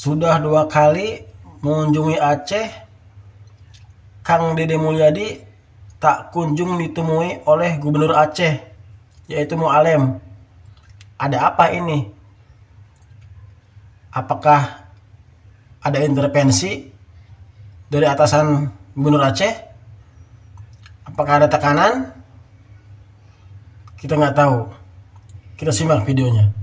Sudah 2 kali mengunjungi Aceh, Kang Dede Mulyadi tak kunjung ditemui oleh Gubernur Aceh, yaitu Mualem. Ada apa ini? Apakah ada intervensi dari atasan Gubernur Aceh? Apakah ada tekanan? Kita nggak tahu. Kita simak videonya.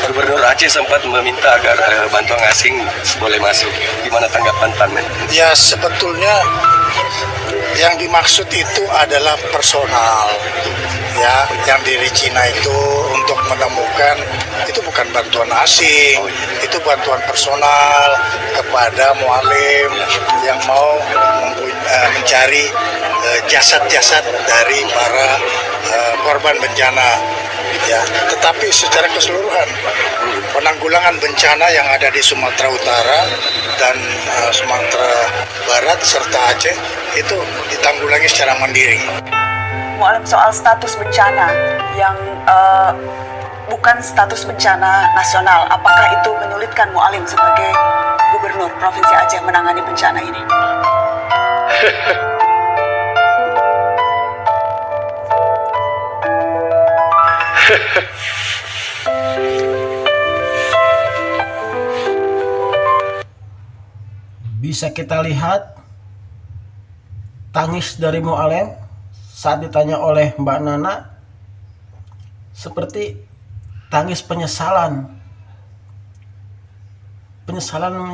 Gubernur Aceh sempat meminta agar bantuan asing boleh masuk. Gimana tanggapan Pan? Ya, sebetulnya yang dimaksud itu adalah personal. Ya, yang dari Cina itu untuk menemukan itu bukan bantuan asing, itu bantuan personal kepada Mualem yang mau mencari jasad-jasad dari para korban bencana. Ya, tetapi secara keseluruhan penanggulangan bencana yang ada di Sumatera Utara dan Sumatera Barat serta Aceh itu ditanggulangi secara mandiri. Mualem, soal status bencana yang bukan status bencana nasional, apakah itu menyulitkan Mualem sebagai Gubernur Provinsi Aceh menangani bencana ini? Bisa kita lihat tangis dari Mualem saat ditanya oleh Mbak Nana seperti tangis penyesalan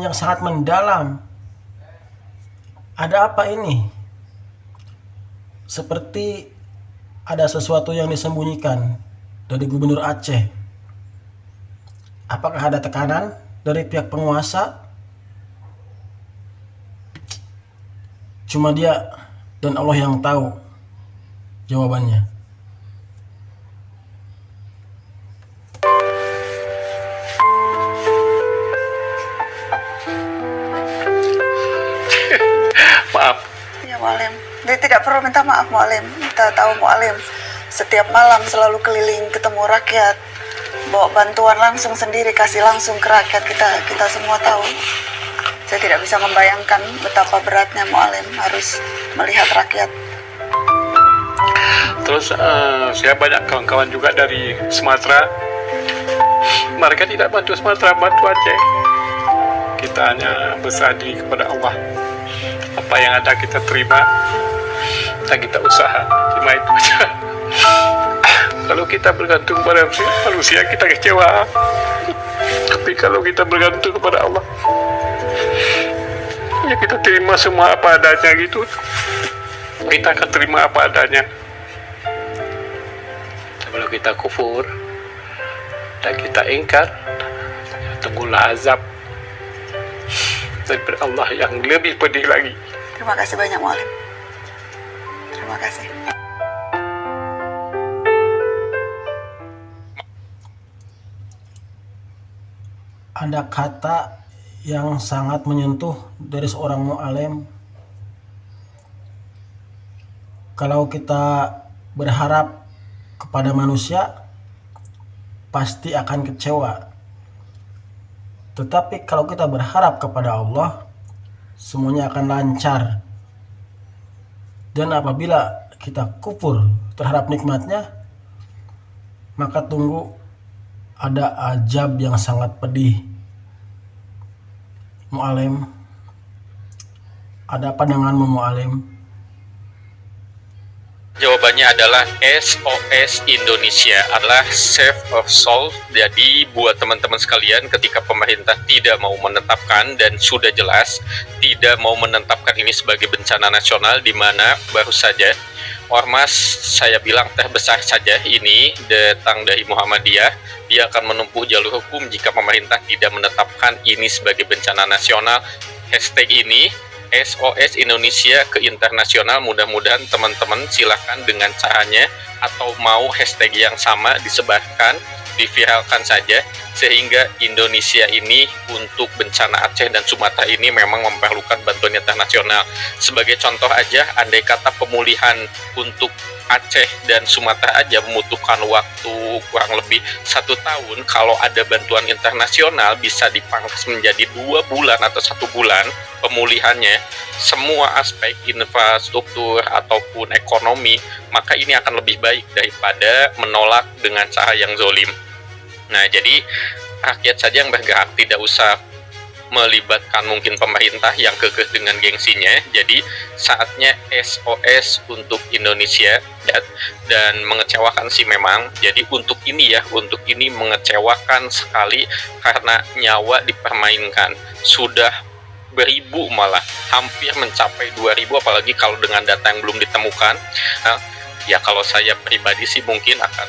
yang sangat mendalam. Ada apa ini? Seperti ada sesuatu yang disembunyikan dari Gubernur Aceh. Apakah ada tekanan dari pihak penguasa? Cuma dia dan Allah yang tahu jawabannya. Maaf. Ya Mualem, dia tidak perlu minta maaf Mualem. Kita tahu Mualem setiap malam selalu keliling ketemu rakyat, bawa bantuan langsung sendiri, kasih langsung ke rakyat. Kita semua tahu. Saya tidak bisa membayangkan betapa beratnya Mualem harus melihat rakyat. Terus saya banyak kawan-kawan juga dari Sumatera. Mereka tidak bantu Sumatera, bantu Aceh. Kita hanya berserah diri kepada Allah. Apa yang ada kita terima dan kita usaha. Cuma itu saja. Kalau kita bergantung pada manusia, kita kecewa. Tapi kalau kita bergantung kepada Allah, ya kita terima semua apa adanya gitu. Kita akan terima apa adanya. Sebelum kita kufur, dan kita ingkar, tunggulah azab daripada Allah yang lebih pedih lagi. Terima kasih banyak Mu'alim. Terima kasih. Ada kata yang sangat menyentuh dari seorang mu'alim. Kalau kita berharap kepada manusia, pasti akan kecewa. Tetapi kalau kita berharap kepada Allah, semuanya akan lancar. Dan apabila kita kufur terhadap nikmatnya, maka tunggu ada azab yang sangat pedih. Mu'alim, ada pandanganmu Mu'alim? Jawabannya adalah SOS Indonesia adalah Save of Soul. Jadi buat teman-teman sekalian, ketika pemerintah tidak mau menetapkan dan sudah jelas tidak mau menetapkan ini sebagai bencana nasional, di mana baru saja ormas, saya bilang terbesar saja ini datang dari Muhammadiyah, dia akan menempuh jalur hukum jika pemerintah tidak menetapkan ini sebagai bencana nasional. Hashtag ini SOS Indonesia ke internasional. Mudah-mudahan teman-teman silahkan dengan caranya atau mau hashtag yang sama disebarkan, diviralkan saja, sehingga Indonesia ini untuk bencana Aceh dan Sumatera ini memang memerlukan bantuan internasional. Sebagai contoh aja, andai kata pemulihan untuk Aceh dan Sumatera aja membutuhkan waktu kurang lebih 1 tahun, kalau ada bantuan internasional bisa dipangkas menjadi 2 bulan atau 1 bulan pemulihannya, semua aspek infrastruktur ataupun ekonomi, maka ini akan lebih baik daripada menolak dengan cara yang zolim. Nah, jadi rakyat saja yang bergerak, tidak usah melibatkan mungkin pemerintah yang kekeh dengan gengsinya. Jadi saatnya SOS untuk Indonesia, dan mengecewakan sih memang. Jadi untuk ini mengecewakan sekali karena nyawa dipermainkan. Sudah beribu, malah hampir mencapai 2000, apalagi kalau dengan data yang belum ditemukan. Nah, ya kalau saya pribadi sih mungkin akan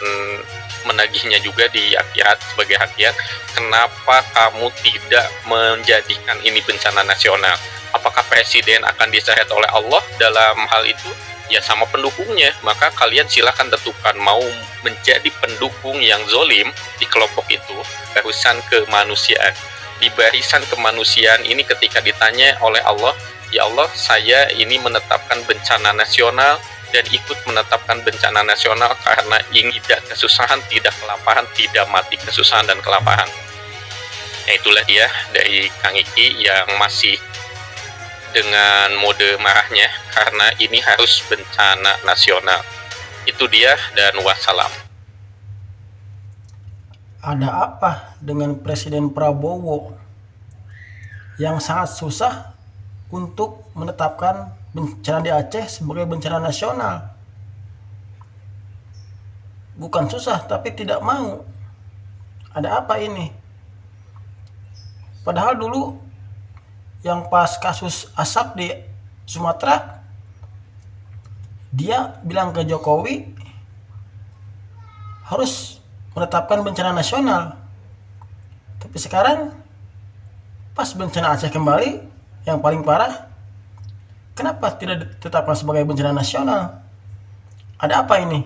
menagihnya juga di akhirat sebagai rakyat. Kenapa kamu tidak menjadikan ini bencana nasional? Apakah presiden akan diseret oleh Allah dalam hal itu? Ya sama pendukungnya. Maka kalian silakan tentukan mau menjadi pendukung yang zolim di kelompok itu, barisan kemanusiaan. Di barisan kemanusiaan ini ketika ditanya oleh Allah, ya Allah, saya ini menetapkan bencana nasional dan ikut menetapkan bencana nasional karena ingin tidak kesusahan, tidak kelaparan, tidak mati kesusahan dan kelaparan. Nah, itulah dia dari Kang Iki yang masih dengan mode marahnya karena ini harus bencana nasional. Itu dia, dan wassalam. Ada apa dengan Presiden Prabowo yang sangat susah untuk menetapkan bencana di Aceh sebagai bencana nasional? Bukan susah, tapi tidak mau. Ada apa ini? Padahal dulu yang pas kasus asap di Sumatera, dia bilang ke Jokowi harus menetapkan bencana nasional. Tapi sekarang pas bencana Aceh kembali yang paling parah, kenapa tidak ditetapkan sebagai bencana nasional? Ada apa ini?